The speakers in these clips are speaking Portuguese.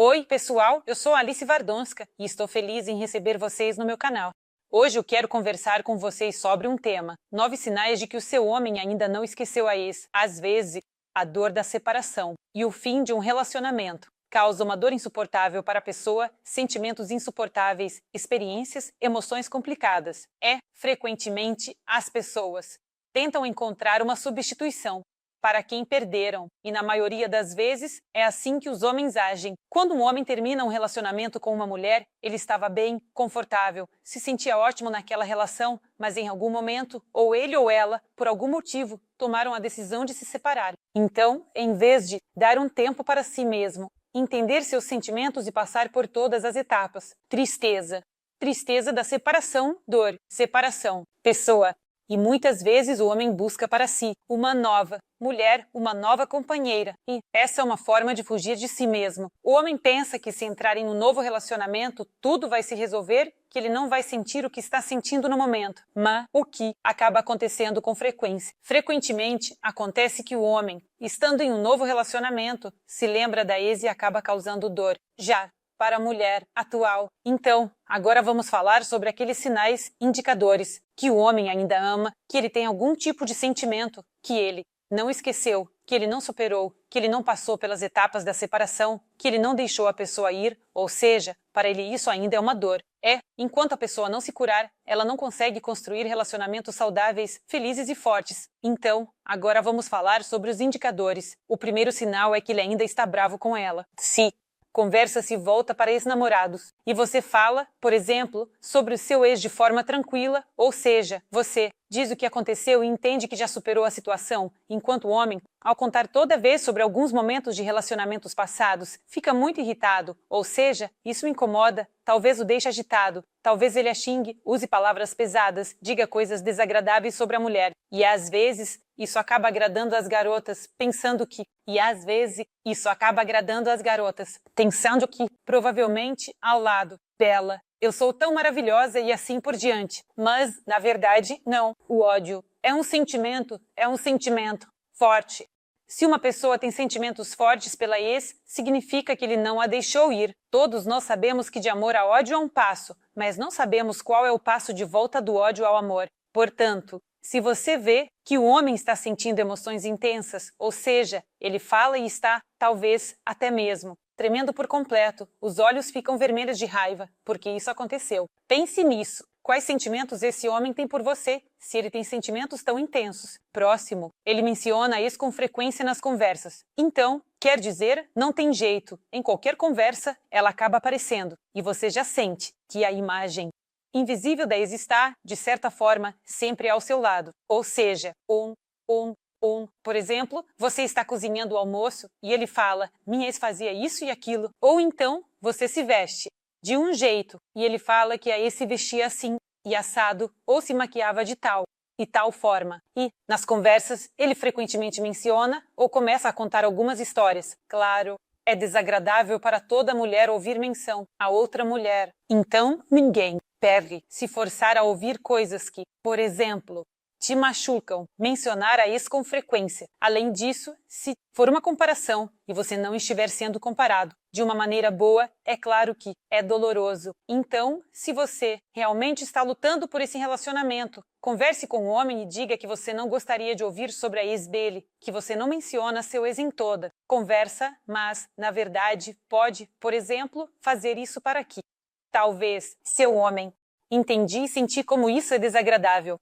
Oi, pessoal, eu sou Alice Vardonska e estou feliz em receber vocês no meu canal. Hoje eu quero conversar com vocês sobre um tema: 9 sinais de que o seu homem ainda não esqueceu a ex. Às vezes, a dor da separação e o fim de um relacionamento causa uma dor insuportável para a pessoa, sentimentos insuportáveis, experiências, emoções complicadas. Frequentemente, as pessoas tentam encontrar uma substituição para quem perderam, e na maioria das vezes é assim que os homens agem. Quando um homem termina um relacionamento com uma mulher, ele estava bem, confortável, se sentia ótimo naquela relação, mas em algum momento, ou ele ou ela, por algum motivo, tomaram a decisão de se separar. Então, em vez de dar um tempo para si mesmo, entender seus sentimentos e passar por todas as etapas: tristeza, tristeza da separação, dor, separação, pessoa. E muitas vezes o homem busca para si uma nova mulher, uma nova companheira. E essa é uma forma de fugir de si mesmo. O homem pensa que se entrar em um novo relacionamento, tudo vai se resolver, que ele não vai sentir o que está sentindo no momento. Mas o que acaba acontecendo com frequência? Frequentemente, acontece que o homem, estando em um novo relacionamento, se lembra da ex e acaba causando dor. Já para a mulher atual. Então, agora vamos falar sobre aqueles sinais indicadores que o homem ainda ama, que ele tem algum tipo de sentimento, que ele não esqueceu, que ele não superou, que ele não passou pelas etapas da separação, que ele não deixou a pessoa ir, ou seja, para ele isso ainda é uma dor. Enquanto a pessoa não se curar, ela não consegue construir relacionamentos saudáveis, felizes e fortes. Então, agora vamos falar sobre os indicadores. O primeiro sinal é que ele ainda está bravo com ela. Se conversa se volta para ex-namorados e você fala, por exemplo, sobre o seu ex de forma tranquila, ou seja, você diz o que aconteceu e entende que já superou a situação, enquanto o homem, ao contar toda vez sobre alguns momentos de relacionamentos passados, fica muito irritado, ou seja, isso o incomoda, talvez o deixe agitado, talvez ele a xingue, use palavras pesadas, diga coisas desagradáveis sobre a mulher. E às vezes, isso acaba agradando as garotas, pensando que provavelmente ao lado dela, eu sou tão maravilhosa e assim por diante. Mas, na verdade, não. O ódio é um sentimento forte. Se uma pessoa tem sentimentos fortes pela ex, significa que ele não a deixou ir. Todos nós sabemos que de amor a ódio há um passo, mas não sabemos qual é o passo de volta do ódio ao amor. Portanto, se você vê que o homem está sentindo emoções intensas, ou seja, ele fala e está, talvez, até mesmo tremendo por completo, os olhos ficam vermelhos de raiva, porque isso aconteceu. Pense nisso. Quais sentimentos esse homem tem por você, se ele tem sentimentos tão intensos? Próximo, ele menciona a ex com frequência nas conversas. Então, quer dizer, não tem jeito. Em qualquer conversa, ela acaba aparecendo. E você já sente que a imagem invisível da ex está, de certa forma, sempre ao seu lado. Ou seja, por exemplo, você está cozinhando o almoço e ele fala: minha ex fazia isso e aquilo. Ou então, você se veste de um jeito e ele fala que a ex se vestia assim e assado, ou se maquiava de tal e tal forma. E, nas conversas, ele frequentemente menciona ou começa a contar algumas histórias. Claro, é desagradável para toda mulher ouvir menção a outra mulher. Então, ninguém deve se forçar a ouvir coisas que, por exemplo, te machucam, mencionar a ex com frequência. Além disso, se for uma comparação e você não estiver sendo comparado de uma maneira boa, é claro que é doloroso. Então, se você realmente está lutando por esse relacionamento, converse com o homem e diga que você não gostaria de ouvir sobre a ex dele, que você não menciona seu ex em toda conversa, mas, na verdade, pode, por exemplo, fazer isso para que talvez seu homem entendi e senti como isso é desagradável.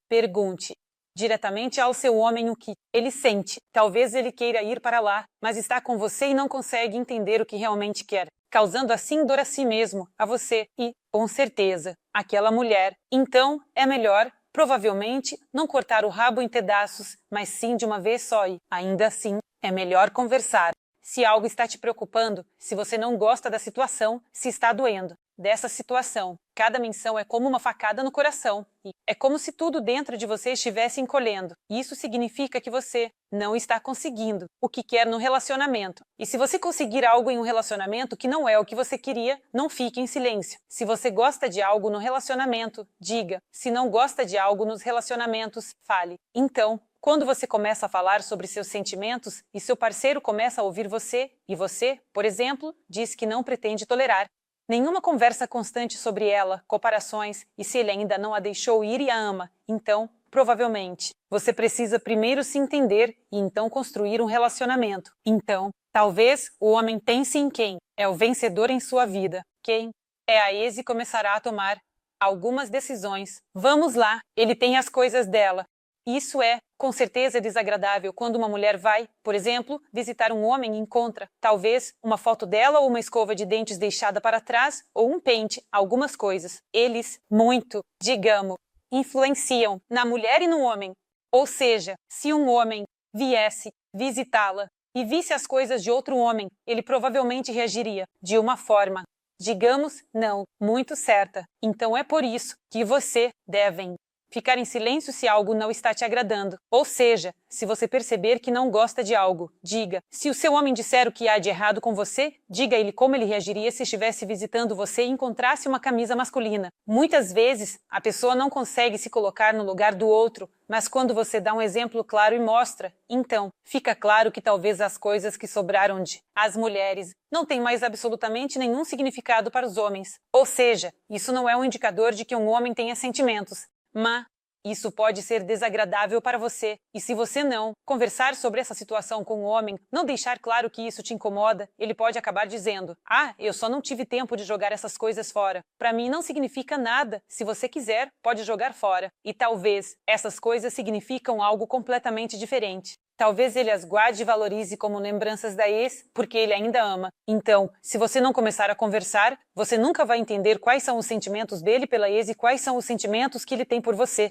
Pergunte diretamente ao seu homem o que ele sente. Talvez ele queira ir para lá, mas está com você e não consegue entender o que realmente quer, causando assim dor a si mesmo, a você e, com certeza, aquela mulher. Então, é melhor, provavelmente, não cortar o rabo em pedaços, mas sim de uma vez só e, ainda assim, é melhor conversar. Se algo está te preocupando, se você não gosta da situação, se está doendo dessa situação. Cada menção é como uma facada no coração. E é como se tudo dentro de você estivesse encolhendo. Isso significa que você não está conseguindo o que quer no relacionamento. E se você conseguir algo em um relacionamento que não é o que você queria, não fique em silêncio. Se você gosta de algo no relacionamento, diga. Se não gosta de algo nos relacionamentos, fale. Então, Quando você começa a falar sobre seus sentimentos e seu parceiro começa a ouvir você, e você, por exemplo, diz que não pretende tolerar nenhuma conversa constante sobre ela, comparações, e se ele ainda não a deixou ir e a ama, então, provavelmente, você precisa primeiro se entender e então construir um relacionamento. Então, talvez o homem pense em quem é o vencedor em sua vida, quem é a ex e começará a tomar algumas decisões. Vamos lá, ele tem as coisas dela. Isso é, com certeza, desagradável quando uma mulher vai, por exemplo, visitar um homem e encontra, talvez, uma foto dela ou uma escova de dentes deixada para trás ou um pente, algumas coisas. Eles, muito, digamos, influenciam na mulher e no homem. Ou seja, se um homem viesse visitá-la e visse as coisas de outro homem, ele provavelmente reagiria de uma forma, digamos, não muito certa. Então é por isso que você deve ficar em silêncio se algo não está te agradando. Ou seja, se você perceber que não gosta de algo, diga. Se o seu homem disser o que há de errado com você, diga a ele como ele reagiria se estivesse visitando você e encontrasse uma camisa masculina. Muitas vezes, a pessoa não consegue se colocar no lugar do outro, mas quando você dá um exemplo claro e mostra, então, fica claro que talvez as coisas que sobraram de as mulheres não têm mais absolutamente nenhum significado para os homens. Ou seja, isso não é um indicador de que um homem tenha sentimentos. Mas isso pode ser desagradável para você, e se você não conversar sobre essa situação com o homem, não deixar claro que isso te incomoda, ele pode acabar dizendo: eu só não tive tempo de jogar essas coisas fora. Para mim não significa nada. Se você quiser, pode jogar fora. E talvez essas coisas significam algo completamente diferente. Talvez ele as guarde e valorize como lembranças da ex, porque ele ainda ama. Então, se você não começar a conversar, você nunca vai entender quais são os sentimentos dele pela ex e quais são os sentimentos que ele tem por você.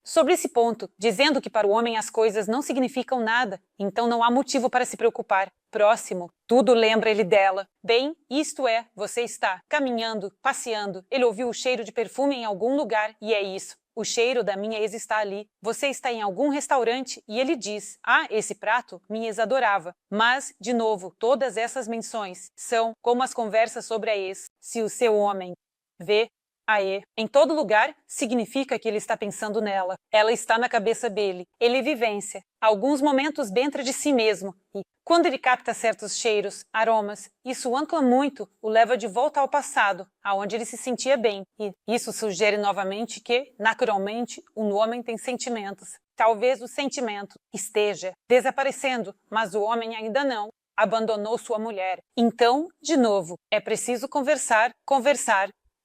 Sobre esse ponto, dizendo que para o homem as coisas não significam nada, então não há motivo para se preocupar. Próximo, tudo lembra ele dela. Bem, isto é, você está caminhando, passeando, ele ouviu o cheiro de perfume em algum lugar e é isso. O cheiro da minha ex está ali. Você está em algum restaurante e ele diz: esse prato minha ex adorava. Mas, de novo, todas essas menções são como as conversas sobre a ex. Se o seu homem vê a ex em todo lugar, significa que ele está pensando nela. Ela está na cabeça dele. Ele vivência alguns momentos dentro de si mesmo e, quando ele capta certos cheiros, aromas, isso o ancla muito, o leva de volta ao passado, aonde ele se sentia bem. E isso sugere novamente que, naturalmente, um homem tem sentimentos. Talvez o sentimento esteja desaparecendo, mas o homem ainda não abandonou sua mulher. Então, de novo, é preciso conversar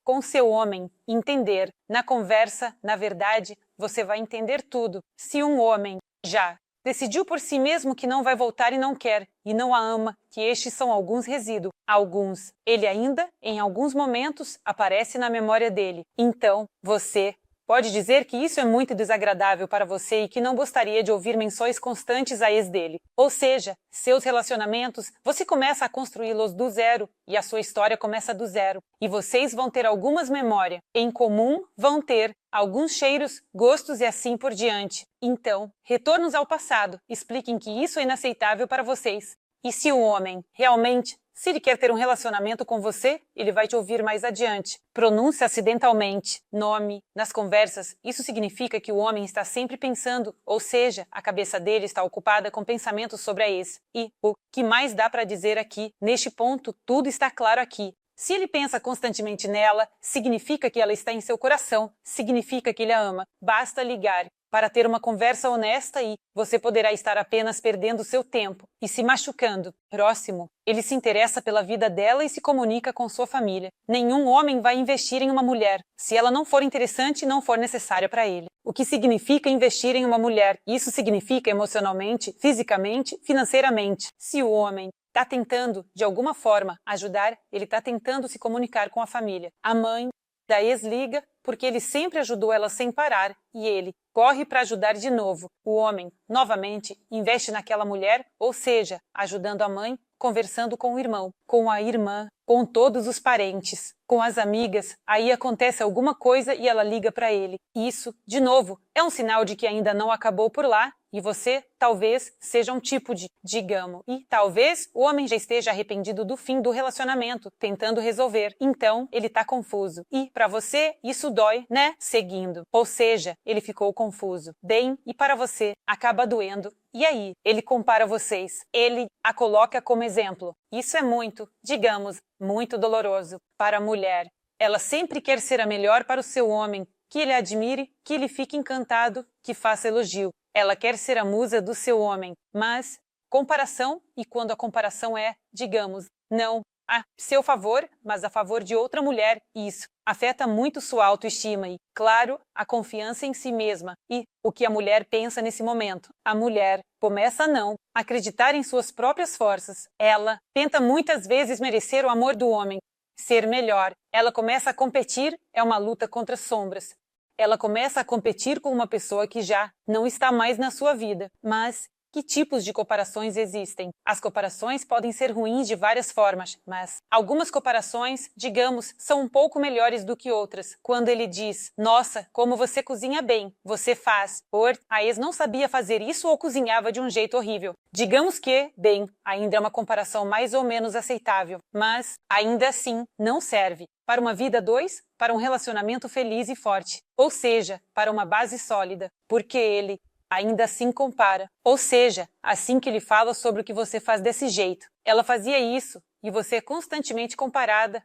com seu homem, entender. Na conversa, na verdade, você vai entender tudo. Se um homem já decidiu por si mesmo que não vai voltar e não quer, e não a ama, que estes são alguns resíduos. Alguns, ele ainda, em alguns momentos, aparece na memória dele. Então, você pode dizer que isso é muito desagradável para você e que não gostaria de ouvir menções constantes à ex dele. Ou seja, seus relacionamentos, você começa a construí-los do zero e a sua história começa do zero. E vocês vão ter algumas memórias em comum, vão ter alguns cheiros, gostos e assim por diante. Então, retornos ao passado, expliquem que isso é inaceitável para vocês. E se o homem realmente, se ele quer ter um relacionamento com você, ele vai te ouvir mais adiante. Pronúncia acidentalmente, nome, nas conversas, isso significa que o homem está sempre pensando, ou seja, a cabeça dele está ocupada com pensamentos sobre a ex. E o que mais dá para dizer aqui? Neste ponto, tudo está claro aqui. Se ele pensa constantemente nela, significa que ela está em seu coração, significa que ele a ama. Basta ligar para ter uma conversa honesta e você poderá estar apenas perdendo seu tempo e se machucando. Próximo, ele se interessa pela vida dela e se comunica com sua família. Nenhum homem vai investir em uma mulher se ela não for interessante e não for necessária para ele. O que significa investir em uma mulher? Isso significa emocionalmente, fisicamente, financeiramente. Se o homem está tentando, de alguma forma, ajudar, ele está tentando se comunicar com a família. A mãe da ex liga porque ele sempre ajudou ela sem parar e ele corre para ajudar de novo. O homem, novamente, investe naquela mulher, ou seja, ajudando a mãe, conversando com o irmão, com a irmã, com todos os parentes, com as amigas. Aí acontece alguma coisa e ela liga para ele. Isso, de novo, é um sinal de que ainda não acabou por lá e você talvez seja um tipo de, digamos, e talvez o homem já esteja arrependido do fim do relacionamento, tentando resolver. Então, ele tá confuso. E, para você, isso dói, né? Seguindo. Ou seja, ele ficou confuso. Bem, e para você, acaba doendo. E aí, ele compara vocês. Ele a coloca como exemplo. Isso é muito, digamos, muito doloroso para a mulher. Ela sempre quer ser a melhor para o seu homem, que ele admire, que ele fique encantado, que faça elogio. Ela quer ser a musa do seu homem, mas comparação, e quando a comparação é, digamos, não a seu favor, mas a favor de outra mulher, isso afeta muito sua autoestima e, claro, a confiança em si mesma e o que a mulher pensa nesse momento. A mulher começa a não acreditar em suas próprias forças. Ela tenta muitas vezes merecer o amor do homem, ser melhor. Ela começa a competir, é uma luta contra as sombras. Ela começa a competir com uma pessoa que já não está mais na sua vida. Mas que tipos de comparações existem? As comparações podem ser ruins de várias formas, mas algumas comparações, digamos, são um pouco melhores do que outras. Quando ele diz, nossa, como você cozinha bem, você faz, or, a ex não sabia fazer isso ou cozinhava de um jeito horrível. Digamos que, bem, ainda é uma comparação mais ou menos aceitável, mas ainda assim não serve. Para uma vida 2, para um relacionamento feliz e forte, ou seja, para uma base sólida, porque ele ainda assim compara, ou seja, assim que ele fala sobre o que você faz desse jeito. Ela fazia isso e você é constantemente comparada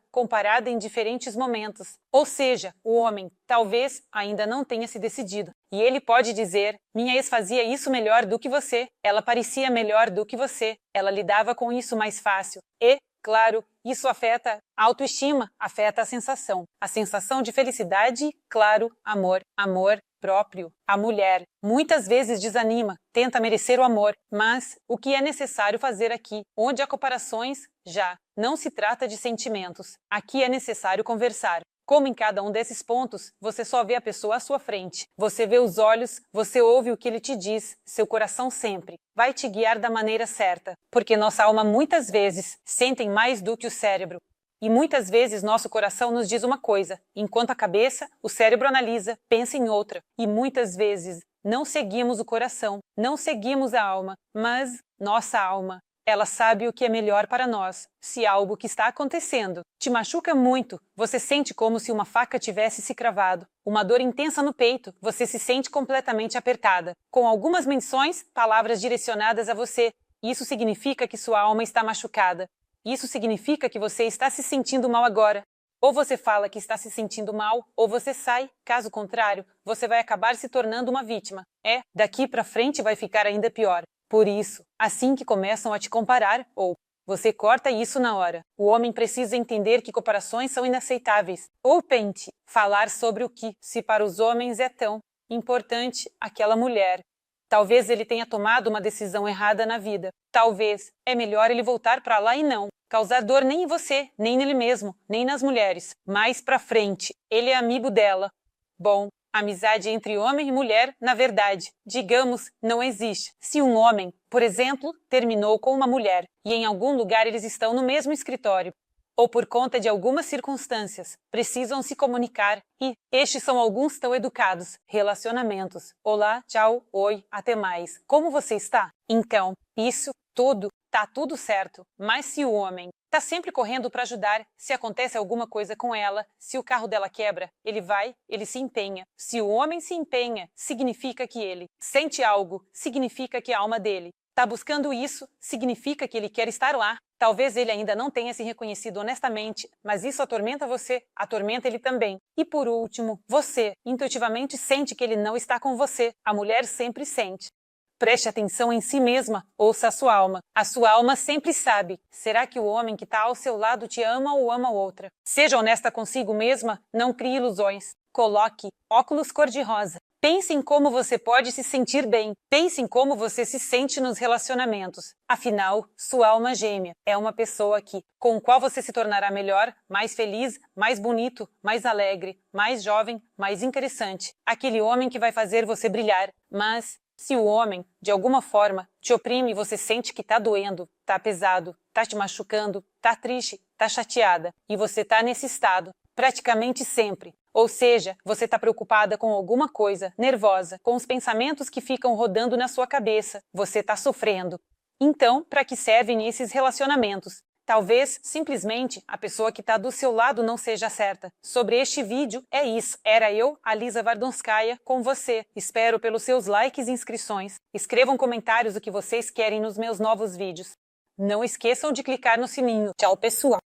em diferentes momentos. Ou seja, o homem talvez ainda não tenha se decidido. E ele pode dizer, minha ex fazia isso melhor do que você, ela parecia melhor do que você, ela lidava com isso mais fácil. E, claro, isso afeta a autoestima, afeta a sensação de felicidade, claro, amor próprio. A mulher muitas vezes desanima, tenta merecer o amor, mas o que é necessário fazer aqui, onde há comparações, já não se trata de sentimentos. Aqui é necessário conversar. Como em cada um desses pontos, você só vê a pessoa à sua frente. Você vê os olhos, você ouve o que ele te diz, seu coração sempre vai te guiar da maneira certa, porque nossa alma muitas vezes sente mais do que o cérebro. E muitas vezes nosso coração nos diz uma coisa, enquanto a cabeça, o cérebro analisa, pensa em outra. E muitas vezes não seguimos o coração, não seguimos a alma, mas nossa alma, ela sabe o que é melhor para nós. Se algo que está acontecendo te machuca muito, você sente como se uma faca tivesse se cravado. Uma dor intensa no peito, você se sente completamente apertada. Com algumas menções, palavras direcionadas a você. Isso significa que sua alma está machucada. Isso significa que você está se sentindo mal agora. Ou você fala que está se sentindo mal, ou você sai. Caso contrário, você vai acabar se tornando uma vítima. Daqui para frente vai ficar ainda pior. Por isso, assim que começam a te comparar, ou você corta isso na hora. O homem precisa entender que comparações são inaceitáveis. Ou tente falar sobre o que, se para os homens é tão importante, aquela mulher. Talvez ele tenha tomado uma decisão errada na vida. Talvez é melhor ele voltar para lá e não causar dor nem em você, nem nele mesmo, nem nas mulheres. Mais pra frente, ele é amigo dela. Bom, amizade entre homem e mulher, na verdade, digamos, não existe. Se um homem, por exemplo, terminou com uma mulher e em algum lugar eles estão no mesmo escritório, ou por conta de algumas circunstâncias, precisam se comunicar e estes são alguns tão educados. Relacionamentos. Olá, tchau, oi, até mais. Como você está? Então, isso tudo tá tudo certo, mas se o homem tá sempre correndo para ajudar, se acontece alguma coisa com ela, se o carro dela quebra, ele se empenha. Se o homem se empenha, significa que ele sente algo, significa que a alma dele tá buscando isso, significa que ele quer estar lá. Talvez ele ainda não tenha se reconhecido honestamente, mas isso atormenta você, atormenta ele também. E por último, você intuitivamente sente que ele não está com você. A mulher sempre sente. Preste atenção em si mesma, ouça a sua alma. A sua alma sempre sabe. Será que o homem que está ao seu lado te ama ou ama outra? Seja honesta consigo mesma, não crie ilusões. Coloque óculos cor-de-rosa. Pense em como você pode se sentir bem. Pense em como você se sente nos relacionamentos. Afinal, sua alma gêmea é uma pessoa com qual você se tornará melhor, mais feliz, mais bonito, mais alegre, mais jovem, mais interessante. Aquele homem que vai fazer você brilhar. Mas se o homem, de alguma forma, te oprime e você sente que tá doendo, tá pesado, tá te machucando, tá triste, tá chateada, e você tá nesse estado, Praticamente sempre. Ou seja, você está preocupada com alguma coisa, nervosa, com os pensamentos que ficam rodando na sua cabeça. Você está sofrendo. Então, para que servem esses relacionamentos? Talvez, simplesmente, a pessoa que está do seu lado não seja certa. Sobre este vídeo, é isso. Era eu, Alisa Vardonskaya, com você. Espero pelos seus likes e inscrições. Escrevam comentários o que vocês querem nos meus novos vídeos. Não esqueçam de clicar no sininho. Tchau, pessoal!